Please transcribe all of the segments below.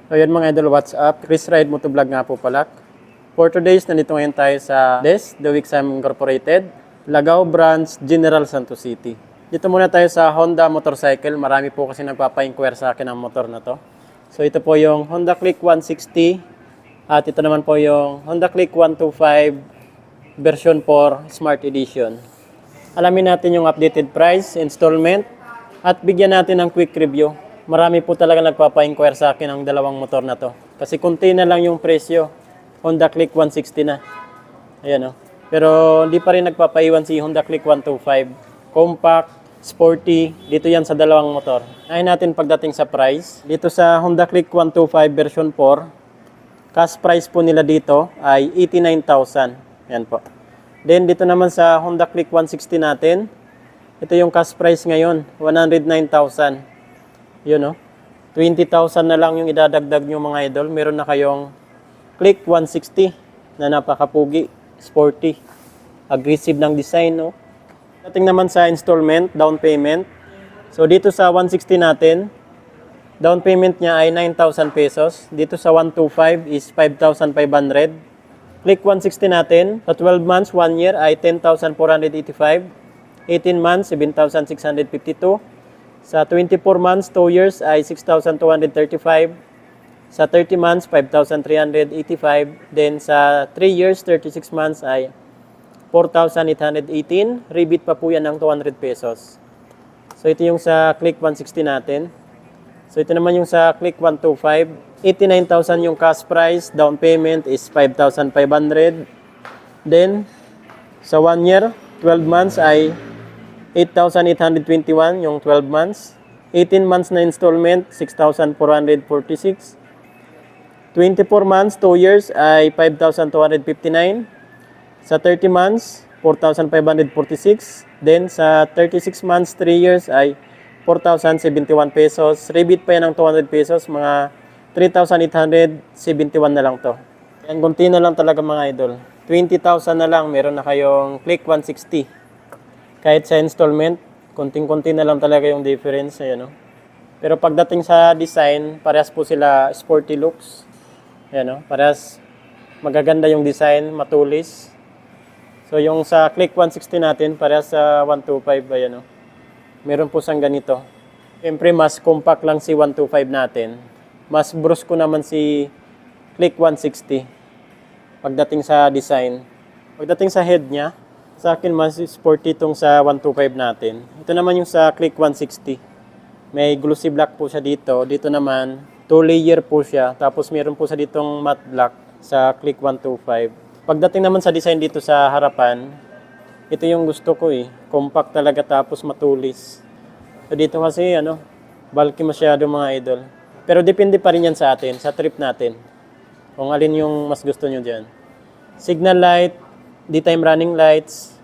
So yun mga idol, what's up? Chris Ride Motovlog nga po pala. For today's, nandito ngayon tayo sa DES, The Wixam Incorporated, Lagao Branch, General Santos City. Dito muna tayo sa Honda Motorcycle. Marami po kasi nagpapa-inquire sa akin ang motor na to. So ito po yung Honda Click 160 at ito naman po yung Honda Click 125 version 4 Smart Edition. Alamin natin yung updated price, installment, at bigyan natin ng quick review. Marami po talaga nagpapa-inquire sa akin ang dalawang motor na to. Kasi kunti na lang yung presyo. Honda Click 160 na. Ayan o. Pero hindi pa rin nagpapaiwan si Honda Click 125. Compact, sporty. Dito yan sa dalawang motor. Ayun natin pagdating sa price. Dito sa Honda Click 125 version 4, cash price po nila dito ay 89,000. Ayan po. Then dito naman sa Honda Click 160 natin, ito yung cash price ngayon, 109,000. Yun no, 20,000 na lang yung idadagdag nyo mga idol. Meron na kayong Click 160 na napakapugi, sporty, aggressive ng design. No? Dating naman sa installment, down payment. So dito sa 160 natin, down payment niya ay 9,000 pesos. Dito sa 125 is 5,500. Click 160 natin, sa 12 months, 1 year ay 10,485. 18 months, 7,652. Sa 24 months, 2 years ay 6,235. Sa 30 months, 5,385. Then sa 3 years, 36 months ay 4,818. Rebate pa po yan ng 200 pesos. So ito yung sa Click 160 natin. So ito naman yung sa Click 125. 89,000 yung cash price. Down payment is 5,500. Then sa 1 year, 12 months ay 8,821 yung 12 months. 18 months na installment, 6,446. 24 months, 2 years ay 5,259. Sa 30 months, 4,546. Then sa 36 months, 3 years ay 4,071 pesos. Rebate pa yan ng 200 pesos, mga 3,871 na lang to. Yan, kunti na lang talaga mga idol. 20,000 na lang, meron na kayong Click 160. Kahit sa installment, konting-konti na lang talaga yung difference. Ayan, no? Pero pagdating sa design, parehas po sila sporty looks. Ayan, no? Parehas magaganda yung design, matulis. So yung sa Click 160 natin, parehas sa 125. Ayan, no? Meron po siyang ganito. Siyempre, mas compact lang si 125 natin. Mas brusco naman si Click 160. Pagdating sa design. Pagdating sa head niya, sa akin, mas sporty itong sa 125 natin. Ito naman yung sa Click 160. May glossy black po siya dito. Dito naman, 2-layer po siya. Tapos meron po siya ditong matte black sa Click 125. Pagdating naman sa design dito sa harapan, ito yung gusto ko eh. Compact talaga tapos matulis. So dito kasi, bulky masyado mga idol. Pero depende pa rin yan sa atin, sa trip natin. Kung alin yung mas gusto nyo dyan. Signal light, daytime running lights.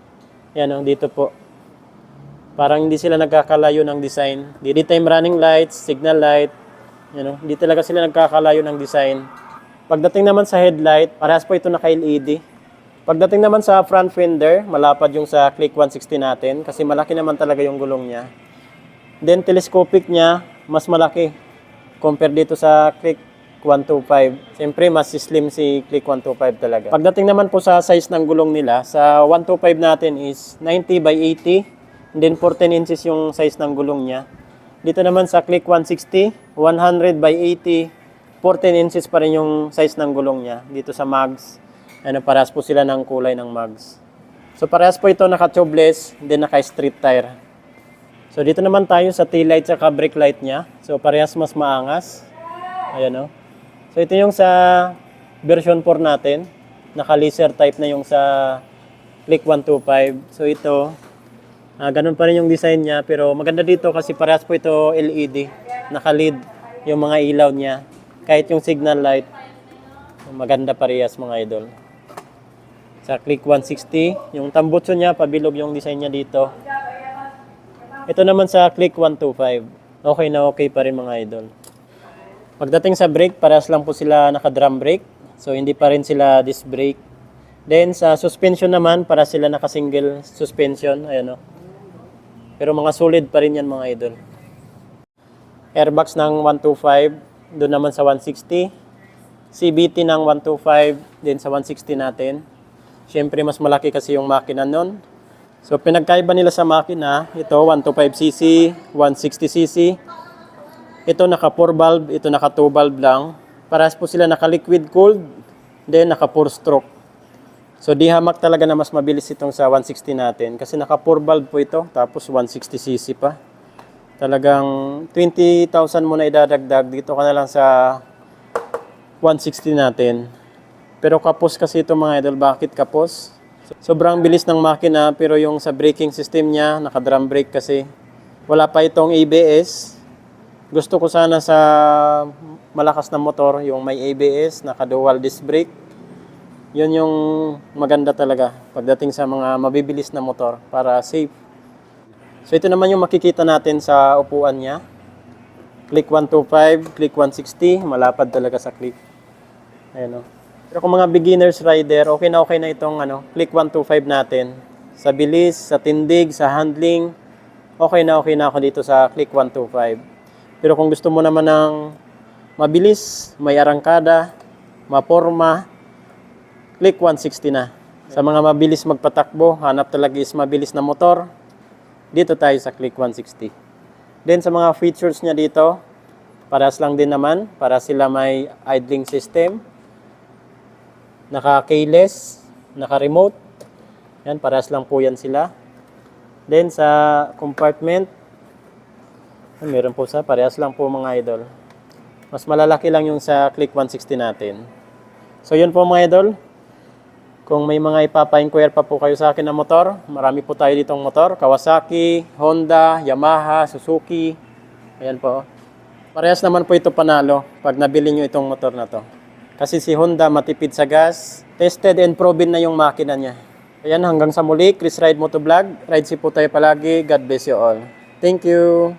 Yan o, dito po. Parang hindi sila nagkakalayo ng design. Daytime running lights, signal light. Yan o, hindi talaga sila nagkakalayo ng design. Pagdating naman sa headlight, parehas po ito naka-LED. Pagdating naman sa front fender, malapad yung sa Click 160 natin. Kasi malaki naman talaga yung gulong niya. Then telescopic niya, mas malaki. Compare dito sa Click 125. Siyempre, mas slim si Click 125 talaga. Pagdating naman po sa size ng gulong nila, sa 125 natin is 90 by 80. And then 14 inches yung size ng gulong niya. Dito naman sa Click 160, 100 by 80. 14 inches pa rin yung size ng gulong niya. Dito sa mags, parehas po sila ng kulay ng mags. So parehas po ito naka-tubeless, then naka-street tire. So dito naman tayo sa tail light at brake light niya. So parehas mas maangas. Ayan o. So ito yung sa version 4 natin. Naka-laser type na yung sa Click 125. So ito, ganun pa rin yung design niya. Pero maganda dito kasi parehas po ito LED. Naka-LED yung mga ilaw niya. Kahit yung signal light, maganda parehas mga idol. Sa Click 160, yung tambutso niya, pabilog yung design niya dito. Ito naman sa Click 125. Okay na okay pa rin mga idol. Pagdating sa brake, parehas lang po sila naka-drum brake. So, hindi pa rin sila disc brake. Then, sa suspension naman, para sila naka-single suspension. Ayan o. Pero mga solid pa rin yan mga idol. Airbags ng 125. doon naman sa 160. CVT ng 125, din sa 160 natin. Siyempre, mas malaki kasi yung makina nun. So, pinagkaiba nila sa makina, ito 125cc, 160cc. Ito naka 4 valve, ito naka 2 valve lang. Parehas po sila naka liquid cooled, then naka 4 stroke. So, di hamak talaga na mas mabilis itong sa 160 natin. Kasi naka 4 valve po ito, tapos 160cc pa. Talagang 20,000 mo na idadagdag, dito ka na lang sa 160 natin. Pero kapos kasi ito mga idol. Bakit kapos? Sobrang bilis ng makina, pero yung sa braking system niya, naka-drum brake kasi. Wala pa itong ABS. Gusto ko sana sa malakas na motor, yung may ABS, naka-dual disc brake. Yun yung maganda talaga pagdating sa mga mabibilis na motor para safe. So ito naman yung makikita natin sa upuan niya. Click 125, click 160, malapad talaga sa click. Ayan o. Pero kung mga beginners rider, okay na itong click 125 natin. Sa bilis, sa tindig, sa handling, okay na ako dito sa click 125. Pero kung gusto mo naman ng mabilis, may arangkada, maporma, click 160 na. Sa mga mabilis magpatakbo, hanap talaga is mabilis na motor, dito tayo sa click 160. Then sa mga features niya dito, parehas lang din naman, para sila may idling system, naka-keyless, naka-remote. Yan, parehas lang po yan sila. Then sa compartment, meron po parehas lang po mga idol. Mas malalaki lang yung sa click 160 natin. So yun po mga idol. Kung may mga ipapa-inquire pa po kayo sa akin na motor, marami po tayo ditong motor. Kawasaki, Honda, Yamaha, Suzuki. Ayan po. Parehas naman po ito panalo pag nabili nyo itong motor na to. Kasi si Honda matipid sa gas. Tested and proven na yung makina niya. Ayan, hanggang sa muli. Chris Ride Motovlog. Ride si po tayo palagi. God bless you all. Thank you.